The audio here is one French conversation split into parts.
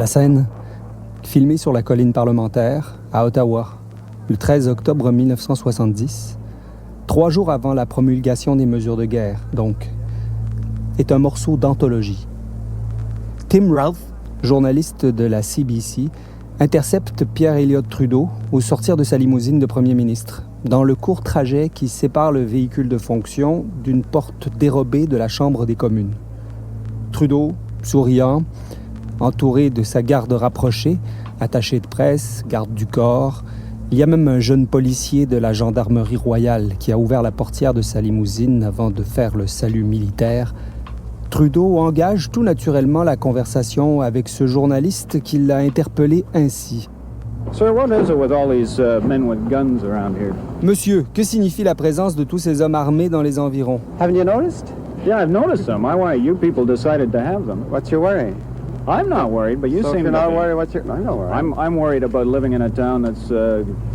La scène, filmée sur la colline parlementaire, à Ottawa, le 13 octobre 1970, 3 jours avant la promulgation des mesures de guerre, donc, est un morceau d'anthologie. Tim Ralph, journaliste de la CBC, intercepte Pierre Elliott Trudeau au sortir de sa limousine de premier ministre, dans le court trajet qui sépare le véhicule de fonction d'une porte dérobée de la Chambre des communes. Trudeau, souriant, entouré de sa garde rapprochée, attaché de presse, garde du corps. Il y a même un jeune policier de la gendarmerie royale qui a ouvert la portière de sa limousine avant de faire le salut militaire. Trudeau engage tout naturellement la conversation avec ce journaliste qui l'a interpellé ainsi. Sir, what is it with all these men with guns around here? Monsieur, que signifie la présence de tous ces hommes armés dans les environs? Haven't you noticed? Yeah, I've noticed them. I worry you people decided to have them. What's your worry? I'm not worried, but you So if seem you're to not be. worried, what's your... I'm not worried. I'm worried about living in a town that's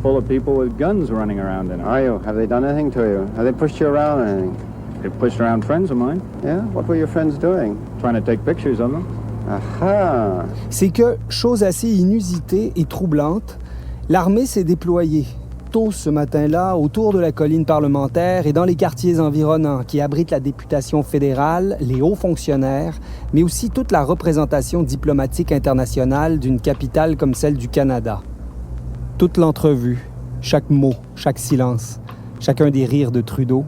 full of people with guns running around in it. Are you? Have they done anything to you? Have they pushed you around or anything? They've pushed around friends of mine, Yeah? What were your friends doing? trying to take pictures of them. Aha! C'est que, chose assez inusitée et troublante, l'armée s'est déployée tôt ce matin-là autour de la colline parlementaire et dans les quartiers environnants qui abritent la députation fédérale, les hauts fonctionnaires, mais aussi toute la représentation diplomatique internationale d'une capitale comme celle du Canada. Toute l'entrevue, chaque mot, chaque silence, chacun des rires de Trudeau,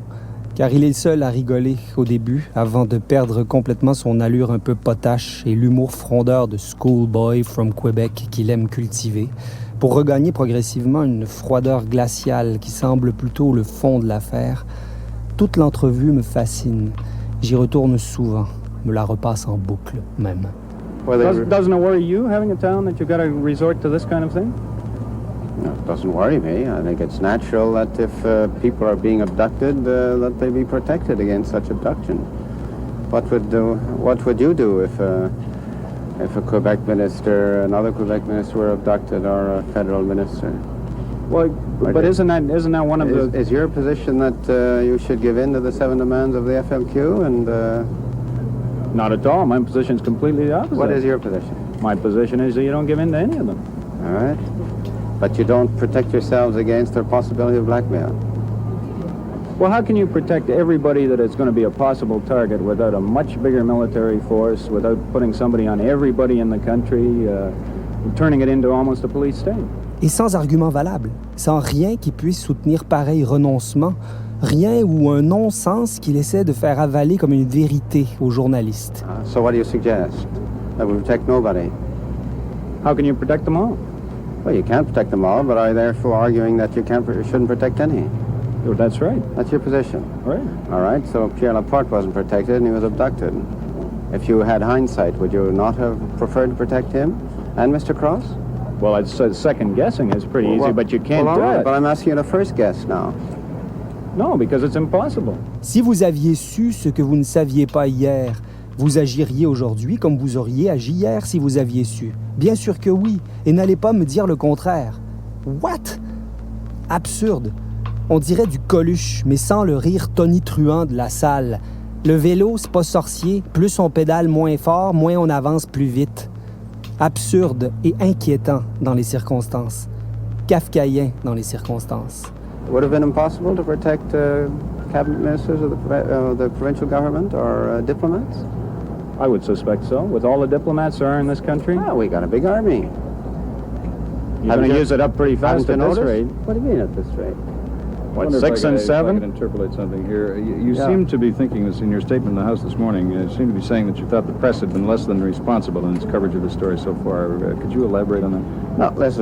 car il est le seul à rigoler au début avant de perdre complètement son allure un peu potache et l'humour frondeur de schoolboy from Québec qu'il aime cultiver, pour regagner progressivement une froideur glaciale qui semble plutôt le fond de l'affaire. Toute l'entrevue me fascine. J'y retourne souvent, me la repasse en boucle même. Doesn't it worry you having a town that you've got to resort to this kind of thing? No, it doesn't worry me. I think it's natural that if people are being abducted, that they be protected against such abduction. What would you do if a Quebec minister, another Quebec minister were abducted, or a federal minister? Well, but isn't that one of the... Is your position that you should give in to the 7 demands of the FLQ? And Not at all. My position is completely the opposite. what is your position? My position is that you don't give in to any of them. All right. But you don't protect yourselves against the possibility of blackmail. Well, how can you protect everybody that is going to be a possible target without a much bigger military force, without putting somebody on everybody in the country, turning it into almost a police state? Et sans argument valable, sans rien qui puisse soutenir pareil renoncement, rien ou un non-sens qu'il essaie de faire avaler comme une vérité aux journalistes. So what do you suggest? That we protect nobody? How can you protect them all? Well, you can't protect them all, but are you therefore arguing that you shouldn't protect any? Oh, that's right. That's your position. Right. All right, so Pierre Laporte wasn't protected and he was abducted. If you had hindsight, would you not have preferred to protect him and Mr. Cross? Well, I'd say second guessing is pretty easy, but you can't all do right, it. but I'm asking you the first guess now. No, because it's impossible. Si vous aviez su ce que vous ne saviez pas hier, vous agiriez aujourd'hui comme vous auriez agi hier si vous aviez su. Bien sûr que oui, et n'allez pas me dire le contraire. What? Absurde. On dirait du Coluche, mais sans le rire tonitruant de la salle. Le vélo, c'est pas sorcier. Plus on pédale moins fort, moins on avance plus vite. Absurde et inquiétant dans les circonstances. Kafkaïen dans les circonstances. It would have been impossible to protect cabinet ministers of the provincial government or diplomats? I would suspect so. With all the diplomats there are in this country, Ah, we got a big army. you're going to use it up pretty fast Haven't at you this rate. noticed? What do you mean at this rate? What, 6 and If I 7? could interpolate something here. You Yeah. seem to be thinking this in your statement in the House this morning. You seem to be saying that you thought the press had been less than responsible in its coverage of the story so far. Could you elaborate on that? Not less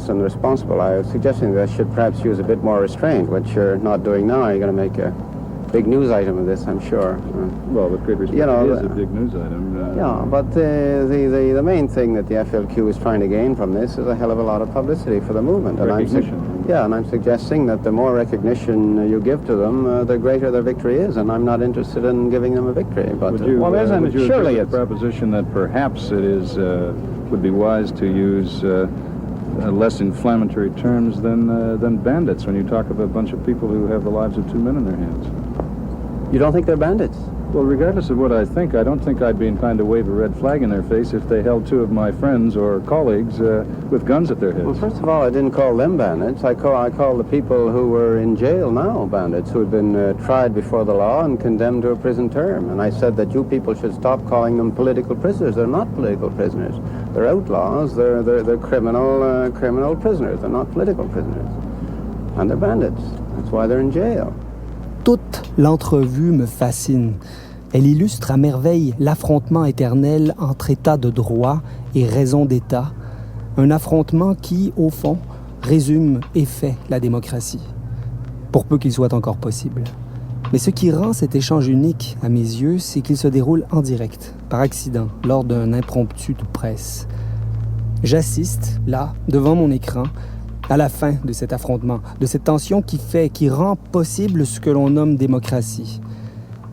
than responsible. I was suggesting that I should perhaps use a bit more restraint, which you're not doing now. You're going to make a big news item of this, I'm sure. Well, with great respect, You know, it is a big news item. Yeah, but the main thing that the FLQ is trying to gain from this is a hell of a lot of publicity for the movement. And Recognition. and I'm suggesting that the more recognition you give to them, the greater their victory is. And I'm not interested in giving them a victory. But Would you, well, isn't would it- you surely agree it's- with the proposition that perhaps it is would be wise to use less inflammatory terms than bandits when you talk of a bunch of people who have the lives of 2 men in their hands? you don't think they're bandits? Well, regardless of what I don't think I'd be inclined to wave a red flag in their face if they held two of my friends or colleagues with guns at their heads. Well, first of all, I didn't call them bandits. I call the people who were in jail now bandits, who had been tried before the law and condemned to a prison term. And I said that you people should stop calling them political prisoners. They're not political prisoners. They're outlaws. They're criminal prisoners. They're not political prisoners. And they're bandits. That's why they're in jail. Toute l'entrevue me fascine. Elle illustre à merveille l'affrontement éternel entre État de droit et raison d'État, un affrontement qui, au fond, résume et fait la démocratie, pour peu qu'il soit encore possible. Mais ce qui rend cet échange unique, à mes yeux, c'est qu'il se déroule en direct, par accident, lors d'un impromptu de presse. J'assiste, là, devant mon écran, à la fin de cet affrontement, de cette tension qui rend possible ce que l'on nomme démocratie.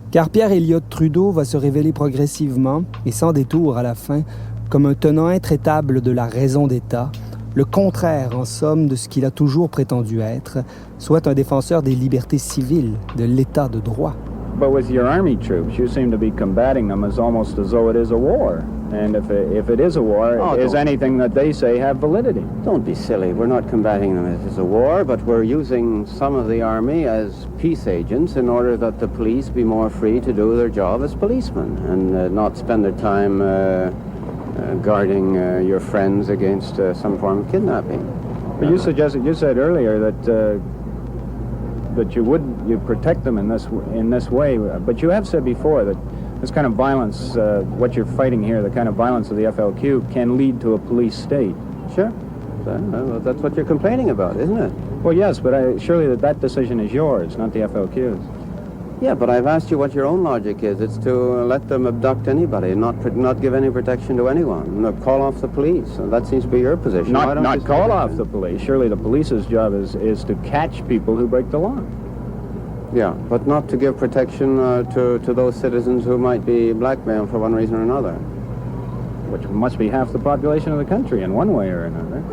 Car Pierre Elliott Trudeau va se révéler progressivement, et sans détour à la fin, comme un tenant intraitable de la raison d'État, le contraire en somme de ce qu'il a toujours prétendu être, soit un défenseur des libertés civiles, de l'État de droit. But with your army troops, you seem to be combating them as almost as though it is a war. And if it is a war, is anything that they say have validity? Don't be silly. We're not combating them as a war, but we're using some of the army as peace agents in order that the police be more free to do their job as policemen and not spend their time guarding your friends against some form of kidnapping. But you said earlier that you protect them in this way, but you have said before that this kind of violence, what you're fighting here, the kind of violence of the FLQ, can lead to a police state. Sure. That's what you're complaining about, isn't it? Well, yes, but surely that decision is yours, not the FLQ's. Yeah, but I've asked you what your own logic is. It's to let them abduct anybody, not give any protection to anyone, call off the police. That seems to be your position. Not call off the police. Surely the police's job is to catch people who break the law. Yeah, but not to give protection to those citizens who might be blackmailed for one reason or another. Which must be half the population of the country in one way or another.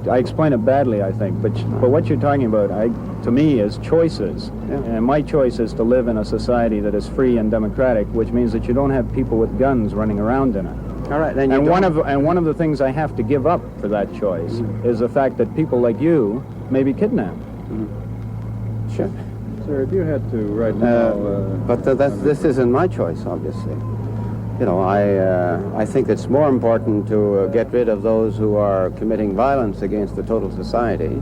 I explain it badly, I think, but what you're talking about, to me, is choices. Yeah. And my choice is to live in a society that is free and democratic, which means that you don't have people with guns running around in it. All right, then one of the things I have to give up for that choice is the fact that people like you may be kidnapped. Sure. Sir, if you had to right now... But this isn't my choice, obviously. You know, I think it's more important to get rid of those who are committing violence against the total society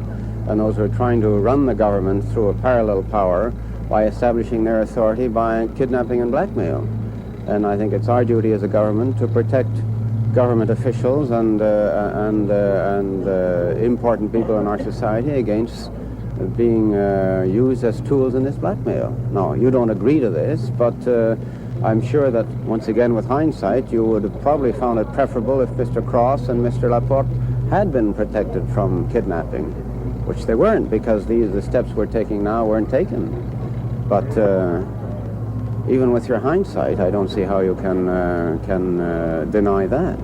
and those who are trying to run the government through a parallel power by establishing their authority by kidnapping and blackmail. And I think it's our duty as a government to protect government officials and important people in our society against being used as tools in this blackmail. No, you don't agree to this, but I'm sure that, once again, with hindsight, you would have probably found it preferable if Mr. Cross and Mr. Laporte had been protected from kidnapping, which they weren't, because the steps we're taking now weren't taken. But even with your hindsight, I don't see how you can deny that.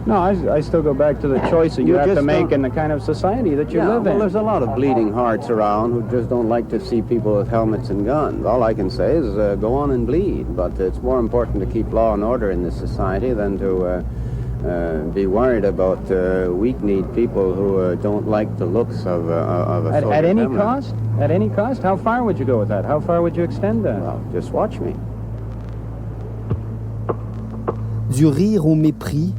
No, I still go back to the choice that you have to make in the kind of society that you live in. Well, there's a lot of bleeding hearts around who just don't like to see people with helmets and guns. All I can say is go on and bleed, but it's more important to keep law and order in this society than to be worried about weak-kneed people who don't like the looks of a soldier. At any cost? At any cost? How far would you go with that? How far would you extend that? Well, just watch me. Du rire au mépris,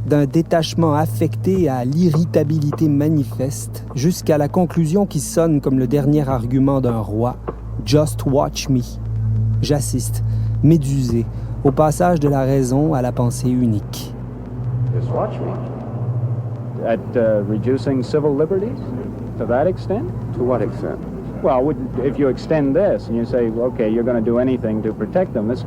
d'un détachement affecté à l'irritabilité manifeste, jusqu'à la conclusion qui sonne comme le dernier argument d'un roi, « Just watch me ». J'assiste, médusé, au passage de la raison à la pensée unique. Just watch me. At reducing civil liberties? To that extent? To what extent? Well, if you extend this and you say, okay, you're going to do anything to protect them, this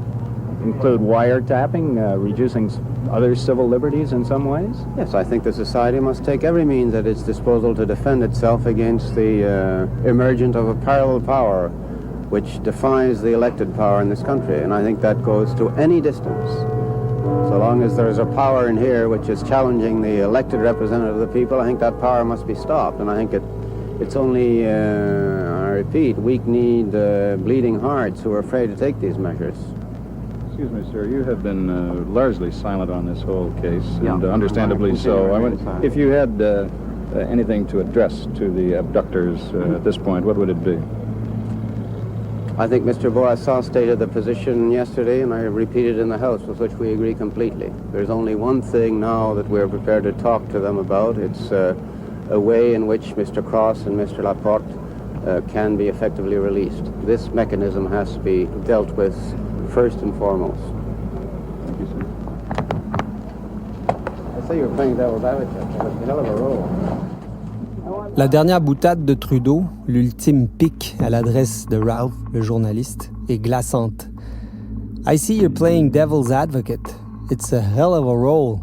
include wiretapping, reducing other civil liberties in some ways? Yes, I think the society must take every means at its disposal to defend itself against the emergence of a parallel power which defies the elected power in this country, and I think that goes to any distance. So long as there's a power in here which is challenging the elected representative of the people, I think that power must be stopped, and I think It's only, I repeat, weak-kneed, bleeding hearts who are afraid to take these measures. Excuse me, sir. You have been largely silent on this whole case, Yeah. and understandably so. If you had anything to address to the abductors at this point, what would it be? I think Mr. Bourassa stated the position yesterday, and I repeat it in the House, with which we agree completely. There's only one thing now that we're prepared to talk to them about. It's a way in which Mr. Cross and Mr. Laporte can be effectively released. This mechanism has to be dealt with first and foremost. Thank you, sir. I say you're playing devil's advocate. That's a hell of a role. La dernière boutade de Trudeau, l'ultime pique à l'adresse de Ralph, le journaliste, est glaçante. I see you're playing devil's advocate. It's a hell of a role.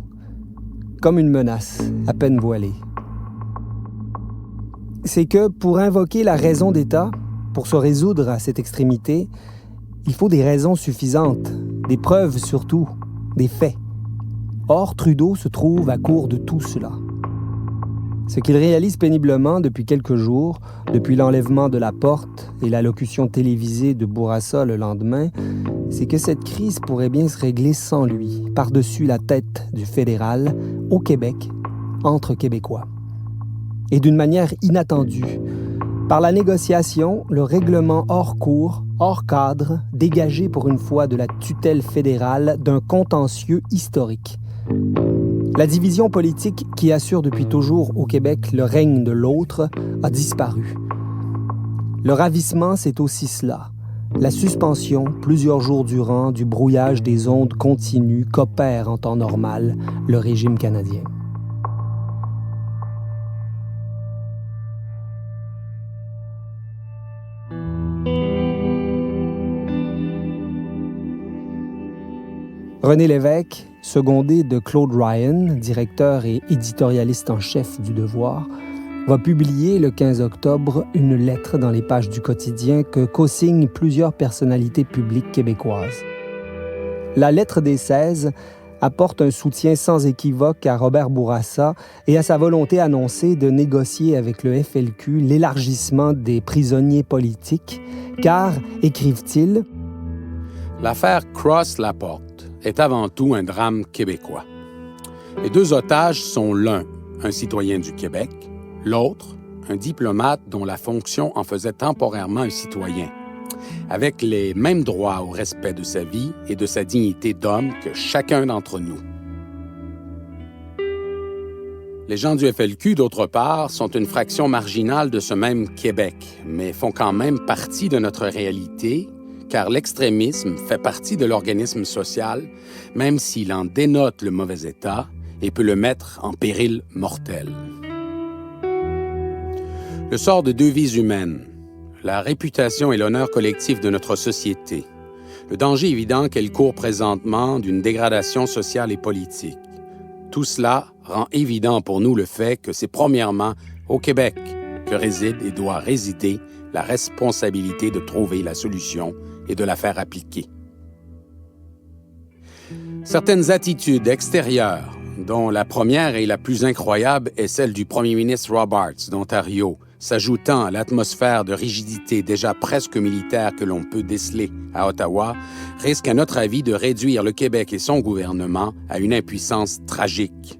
Comme une menace, à peine voilée. C'est que pour invoquer la raison d'État, pour se résoudre à cette extrémité, il faut des raisons suffisantes, des preuves surtout, des faits. Or, Trudeau se trouve à court de tout cela. Ce qu'il réalise péniblement depuis quelques jours, depuis l'enlèvement de Laporte et l'allocution télévisée de Bourassa le lendemain, c'est que cette crise pourrait bien se régler sans lui, par-dessus la tête du fédéral, au Québec, entre Québécois. Et d'une manière inattendue, par la négociation, le règlement hors cours, hors cadre, dégagé pour une fois de la tutelle fédérale d'un contentieux historique. La division politique qui assure depuis toujours au Québec le règne de l'autre a disparu. Le ravissement, c'est aussi cela. La suspension, plusieurs jours durant, du brouillage des ondes continues qu'opère en temps normal le régime canadien. René Lévesque, secondé de Claude Ryan, directeur et éditorialiste en chef du Devoir, va publier le 15 octobre une lettre dans les pages du quotidien que co-signent plusieurs personnalités publiques québécoises. La lettre des 16 apporte un soutien sans équivoque à Robert Bourassa et à sa volonté annoncée de négocier avec le FLQ l'élargissement des prisonniers politiques, car, écrivent-ils, l'affaire Cross-Laporte est avant tout un drame québécois. Les deux otages sont l'un, un citoyen du Québec, l'autre, un diplomate dont la fonction en faisait temporairement un citoyen, avec les mêmes droits au respect de sa vie et de sa dignité d'homme que chacun d'entre nous. Les gens du FLQ, d'autre part, sont une fraction marginale de ce même Québec, mais font quand même partie de notre réalité, car l'extrémisme fait partie de l'organisme social, même s'il en dénote le mauvais état et peut le mettre en péril mortel. Le sort de deux vies humaines, la réputation et l'honneur collectif de notre société, le danger évident qu'elle court présentement d'une dégradation sociale et politique. Tout cela rend évident pour nous le fait que c'est premièrement au Québec que réside et doit résider la responsabilité de trouver la solution et de la faire appliquer. Certaines attitudes extérieures, dont la première et la plus incroyable est celle du premier ministre Roberts d'Ontario, s'ajoutant à l'atmosphère de rigidité déjà presque militaire que l'on peut déceler à Ottawa, risquent à notre avis de réduire le Québec et son gouvernement à une impuissance tragique.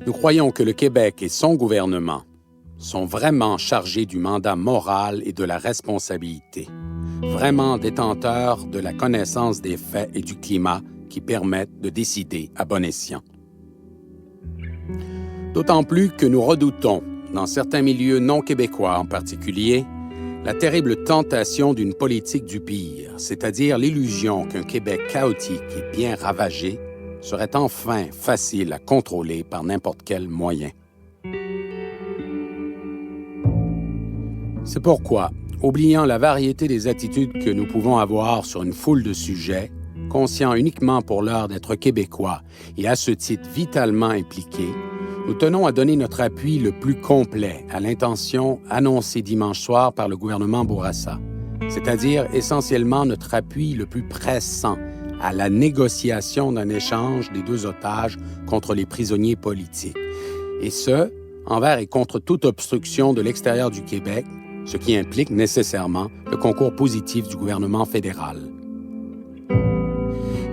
Nous croyons que le Québec et son gouvernement sont vraiment chargés du mandat moral et de la responsabilité, vraiment détenteurs de la connaissance des faits et du climat qui permettent de décider à bon escient. D'autant plus que nous redoutons, dans certains milieux non québécois en particulier, la terrible tentation d'une politique du pire, c'est-à-dire l'illusion qu'un Québec chaotique et bien ravagé serait enfin facile à contrôler par n'importe quel moyen. C'est pourquoi, oubliant la variété des attitudes que nous pouvons avoir sur une foule de sujets, conscients uniquement pour l'heure d'être québécois et à ce titre vitalement impliqués, nous tenons à donner notre appui le plus complet à l'intention annoncée dimanche soir par le gouvernement Bourassa, c'est-à-dire essentiellement notre appui le plus pressant à la négociation d'un échange des deux otages contre les prisonniers politiques, et ce, envers et contre toute obstruction de l'extérieur du Québec, ce qui implique nécessairement le concours positif du gouvernement fédéral.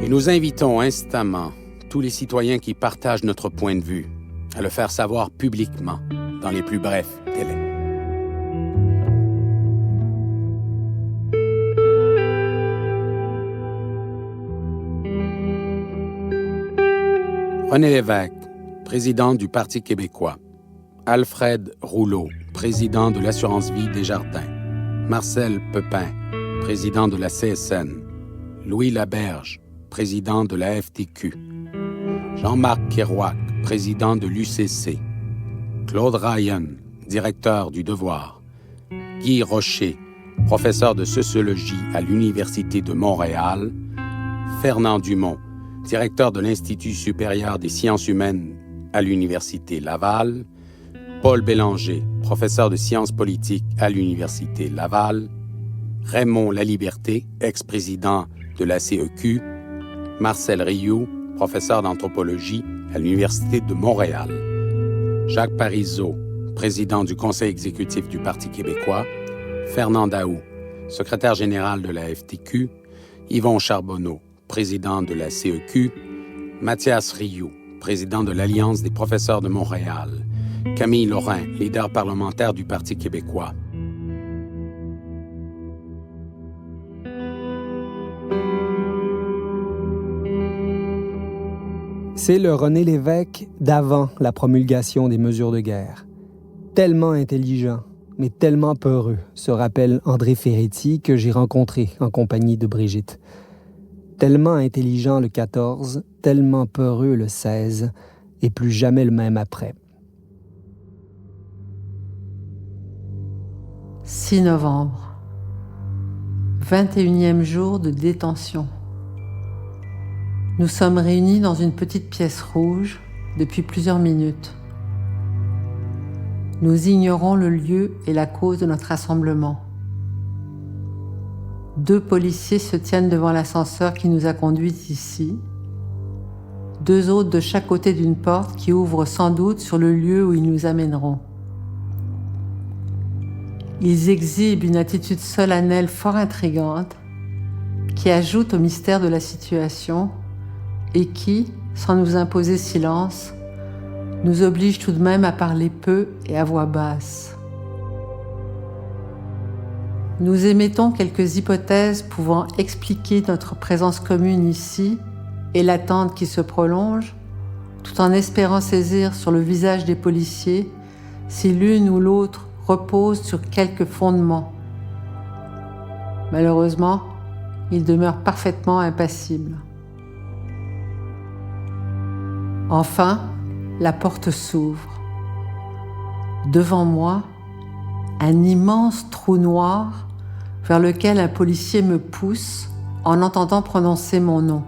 Et nous invitons instamment tous les citoyens qui partagent notre point de vue à le faire savoir publiquement dans les plus brefs délais. René Lévesque, président du Parti québécois. Alfred Rouleau, président de l'Assurance-Vie Desjardins. Marcel Pepin, président de la CSN. Louis Laberge, président de la FTQ. Jean-Marc Kerouac, président de l'UCC. Claude Ryan, directeur du Devoir. Guy Rocher, professeur de sociologie à l'Université de Montréal. Fernand Dumont, directeur de l'Institut supérieur des sciences humaines à l'Université Laval. Paul Bélanger, professeur de sciences politiques à l'Université Laval. Raymond Laliberté, ex-président de la CEQ. Marcel Rioux, professeur d'anthropologie à l'Université de Montréal. Jacques Parizeau, président du Conseil exécutif du Parti québécois. Fernand Daou, secrétaire général de la FTQ. Yvon Charbonneau, président de la CEQ. Mathias Rioux, président de l'Alliance des professeurs de Montréal. Camille Lorrain, leader parlementaire du Parti québécois. C'est le René Lévesque d'avant la promulgation des mesures de guerre. Tellement intelligent, mais tellement peureux, se rappelle André Ferretti que j'ai rencontré en compagnie de Brigitte. Tellement intelligent le 14, tellement peureux le 16, et plus jamais le même après. 6 novembre. 21e jour de détention. Nous sommes réunis dans une petite pièce rouge depuis plusieurs minutes. Nous ignorons le lieu et la cause de notre rassemblement. 2 policiers se tiennent devant l'ascenseur qui nous a conduits ici. 2 autres de chaque côté d'une porte qui ouvre sans doute sur le lieu où ils nous amèneront. Ils exhibent une attitude solennelle fort intrigante qui ajoute au mystère de la situation et qui, sans nous imposer silence, nous oblige tout de même à parler peu et à voix basse. Nous émettons quelques hypothèses pouvant expliquer notre présence commune ici et l'attente qui se prolonge, tout en espérant saisir sur le visage des policiers si l'une ou l'autre repose sur quelques fondements. Malheureusement, ils demeurent parfaitement impassibles. Enfin, la porte s'ouvre. Devant moi, un immense trou noir vers lequel un policier me pousse en entendant prononcer mon nom.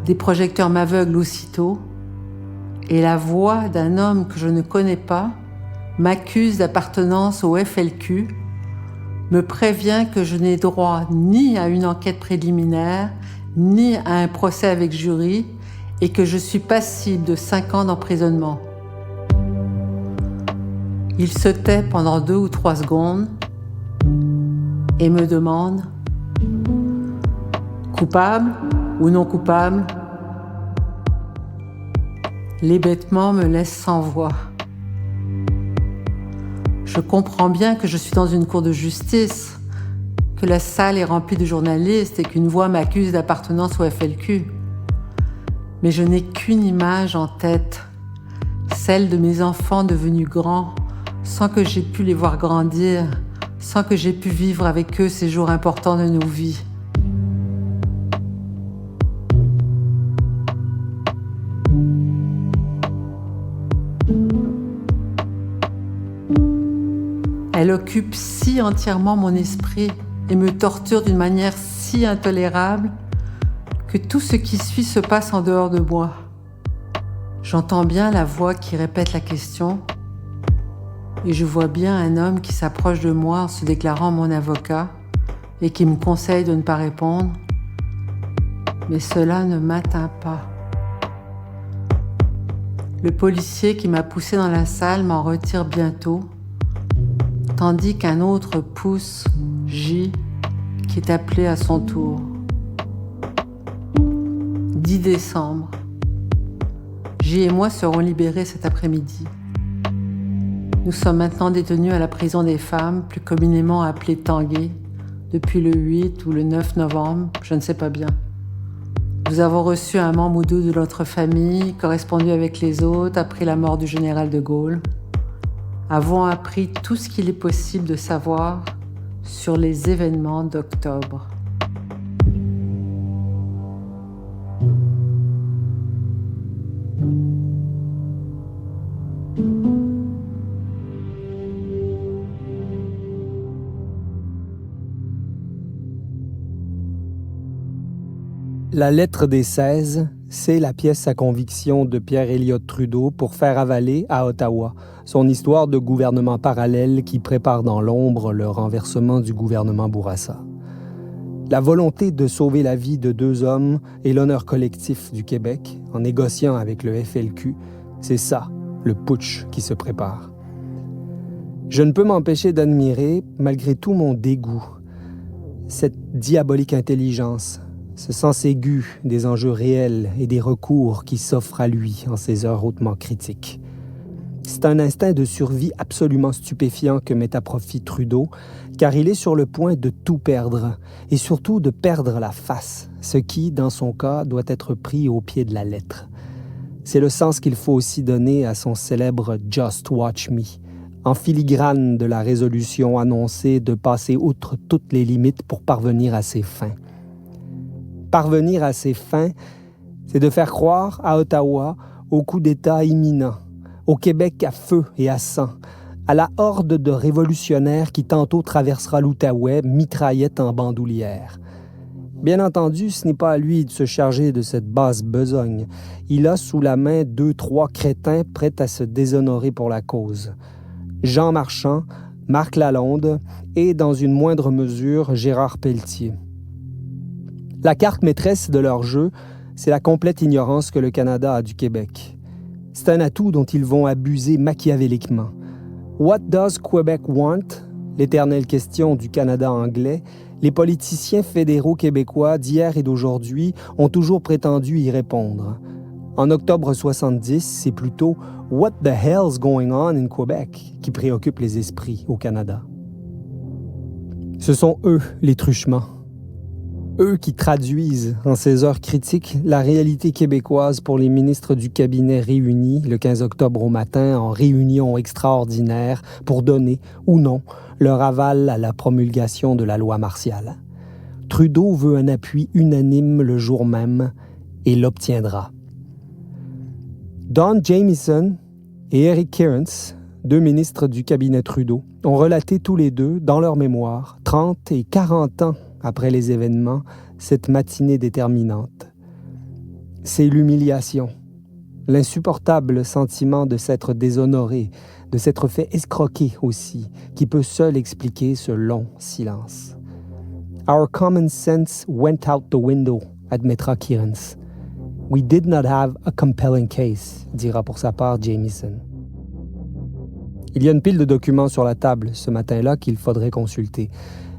Des projecteurs m'aveuglent aussitôt et la voix d'un homme que je ne connais pas m'accuse d'appartenance au FLQ, me prévient que je n'ai droit ni à une enquête préliminaire, ni à un procès avec jury, et que je suis passible de 5 ans d'emprisonnement. Il se tait pendant 2 ou 3 secondes et me demande « Coupable ou non coupable ?» L'hébétement me laisse sans voix. Je comprends bien que je suis dans une cour de justice, que la salle est remplie de journalistes et qu'une voix m'accuse d'appartenance au FLQ. Mais je n'ai qu'une image en tête, celle de mes enfants devenus grands, sans que j'aie pu les voir grandir, sans que j'aie pu vivre avec eux ces jours importants de nos vies. Elle occupe si entièrement mon esprit et me torture d'une manière si intolérable que tout ce qui suit se passe en dehors de moi. J'entends bien la voix qui répète la question et je vois bien un homme qui s'approche de moi en se déclarant mon avocat et qui me conseille de ne pas répondre. Mais cela ne m'atteint pas. Le policier qui m'a poussé dans la salle m'en retire bientôt, tandis qu'un autre pousse J, qui est appelé à son tour. 10 décembre. J et moi serons libérés cet après-midi. Nous sommes maintenant détenus à la prison des femmes, plus communément appelée Tanguay, depuis le 8 ou le 9 novembre, je ne sais pas bien. Nous avons reçu un membre ou deux de notre famille, correspondu avec les autres après la mort du général de Gaulle. Avons appris tout ce qu'il est possible de savoir sur les événements d'octobre. La lettre des 16, c'est la pièce à conviction de Pierre Elliott Trudeau pour faire avaler à Ottawa son histoire de gouvernement parallèle qui prépare dans l'ombre le renversement du gouvernement Bourassa. La volonté de sauver la vie de 2 hommes et l'honneur collectif du Québec en négociant avec le FLQ, c'est ça, le putsch qui se prépare. Je ne peux m'empêcher d'admirer, malgré tout mon dégoût, cette diabolique intelligence, ce sens aigu des enjeux réels et des recours qui s'offrent à lui en ces heures hautement critiques. C'est un instinct de survie absolument stupéfiant que met à profit Trudeau, car il est sur le point de tout perdre, et surtout de perdre la face, ce qui, dans son cas, doit être pris au pied de la lettre. C'est le sens qu'il faut aussi donner à son célèbre « Just Watch Me », en filigrane de la résolution annoncée de passer outre toutes les limites pour parvenir à ses fins. Parvenir à ses fins, c'est de faire croire à Ottawa au coup d'État imminent, au Québec à feu et à sang, à la horde de révolutionnaires qui tantôt traversera l'Outaouais, mitraillette en bandoulière. Bien entendu, ce n'est pas à lui de se charger de cette basse besogne. Il a sous la main 2-3 crétins prêts à se déshonorer pour la cause. Jean Marchand, Marc Lalonde et, dans une moindre mesure, Gérard Pelletier. La carte maîtresse de leur jeu, c'est la complète ignorance que le Canada a du Québec. C'est un atout dont ils vont abuser machiavéliquement. What does Quebec want? L'éternelle question du Canada anglais. Les politiciens fédéraux québécois d'hier et d'aujourd'hui ont toujours prétendu y répondre. En octobre 70, c'est plutôt « What the hell's going on in Quebec » qui préoccupe les esprits au Canada. Ce sont eux, les truchements. Eux qui traduisent, en ces heures critiques, la réalité québécoise pour les ministres du cabinet réunis le 15 octobre au matin en réunion extraordinaire pour donner, ou non, leur aval à la promulgation de la loi martiale. Trudeau veut un appui unanime le jour même et l'obtiendra. Don Jamieson et Eric Kearns, 2 ministres du cabinet Trudeau, ont relaté tous les deux, dans leur mémoire, 30 et 40 ans après les événements, cette matinée déterminante. C'est l'humiliation, l'insupportable sentiment de s'être déshonoré, de s'être fait escroquer aussi, qui peut seul expliquer ce long silence. « Our common sense went out the window », admettra Kearns. « We did not have a compelling case », dira pour sa part Jamieson. Il y a une pile de documents sur la table ce matin-là qu'il faudrait consulter.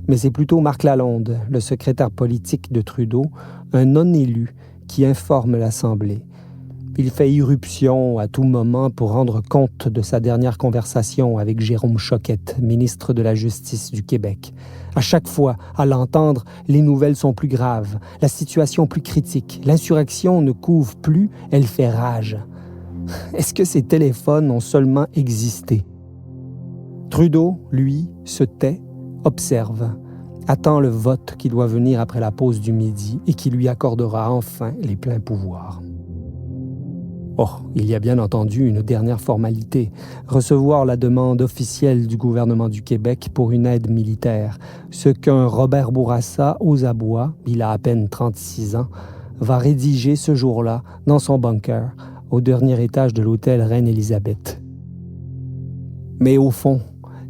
Mais c'est plutôt Marc Lalonde, le secrétaire politique de Trudeau, un non-élu, qui informe l'Assemblée. Il fait irruption à tout moment pour rendre compte de sa dernière conversation avec Jérôme Choquette, ministre de la Justice du Québec. À chaque fois, à l'entendre, les nouvelles sont plus graves, la situation plus critique, l'insurrection ne couve plus, elle fait rage. Est-ce que ces téléphones ont seulement existé? Trudeau, lui, se tait, observe, attend le vote qui doit venir après la pause du midi et qui lui accordera enfin les pleins pouvoirs. Oh, il y a bien entendu une dernière formalité, recevoir la demande officielle du gouvernement du Québec pour une aide militaire, ce qu'un Robert Bourassa aux abois, il a à peine 36 ans, va rédiger ce jour-là dans son bunker, au dernier étage de l'hôtel Reine-Élisabeth. Mais au fond,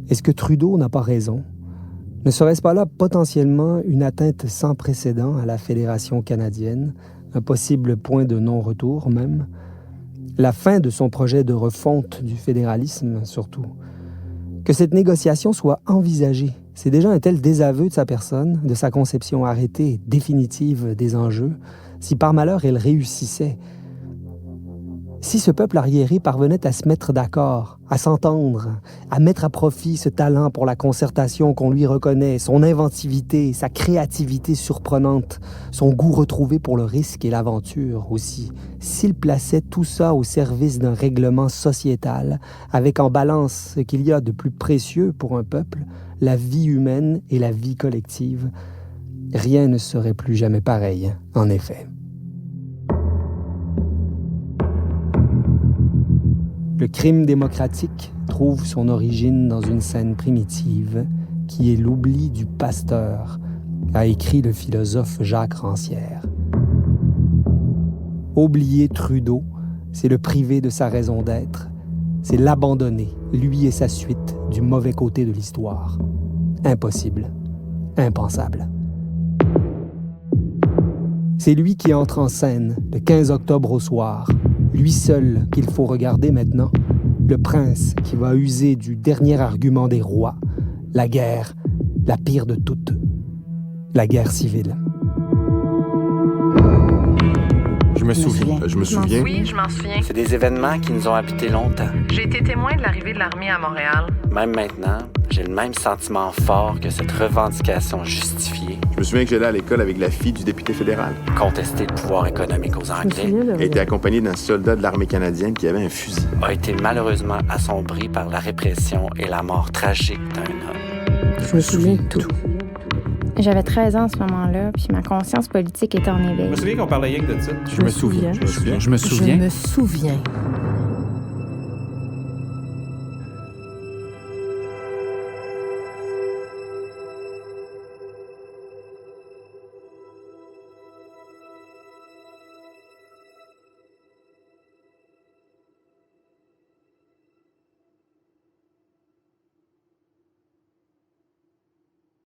est-ce que Trudeau n'a pas raison? Ne serait-ce pas là potentiellement une atteinte sans précédent à la Fédération canadienne, un possible point de non-retour même? la fin de son projet de refonte du fédéralisme surtout. Que cette négociation soit envisagée, c'est déjà un tel désaveu de sa personne, de sa conception arrêtée et définitive des enjeux, si par malheur elle réussissait. Si ce peuple arriéré parvenait à se mettre d'accord, à s'entendre, à mettre à profit ce talent pour la concertation qu'on lui reconnaît, son inventivité, sa créativité surprenante, son goût retrouvé pour le risque et l'aventure aussi, s'il plaçait tout ça au service d'un règlement sociétal, avec en balance ce qu'il y a de plus précieux pour un peuple, la vie humaine et la vie collective, rien ne serait plus jamais pareil, en effet. Le crime démocratique trouve son origine dans une scène primitive qui est l'oubli du pasteur, a écrit le philosophe Jacques Rancière. Oublier Trudeau, c'est le priver de sa raison d'être, c'est l'abandonner, lui et sa suite, du mauvais côté de l'histoire. Impossible, impensable. C'est lui qui entre en scène le 15 octobre au soir, lui seul qu'il faut regarder maintenant, le prince qui va user du dernier argument des rois, la guerre, la pire de toutes, la guerre civile. Je me souviens. Oui, je m'en souviens. C'est des événements qui nous ont habités longtemps. J'ai été témoin de l'arrivée de l'armée à Montréal. Même maintenant, j'ai le même sentiment fort que cette revendication justifiée. Je me souviens que j'allais à l'école avec la fille du député fédéral. Contester le pouvoir économique aux Anglais. Elle était accompagnée d'un soldat de l'armée canadienne qui avait un fusil. A été malheureusement assombrie par la répression et la mort tragique d'un homme. Je me souviens de tout. J'avais 13 ans à ce moment-là, puis ma conscience politique était en éveil. Je me souviens qu'on parlait rien que de ça. Je me souviens. Je me souviens.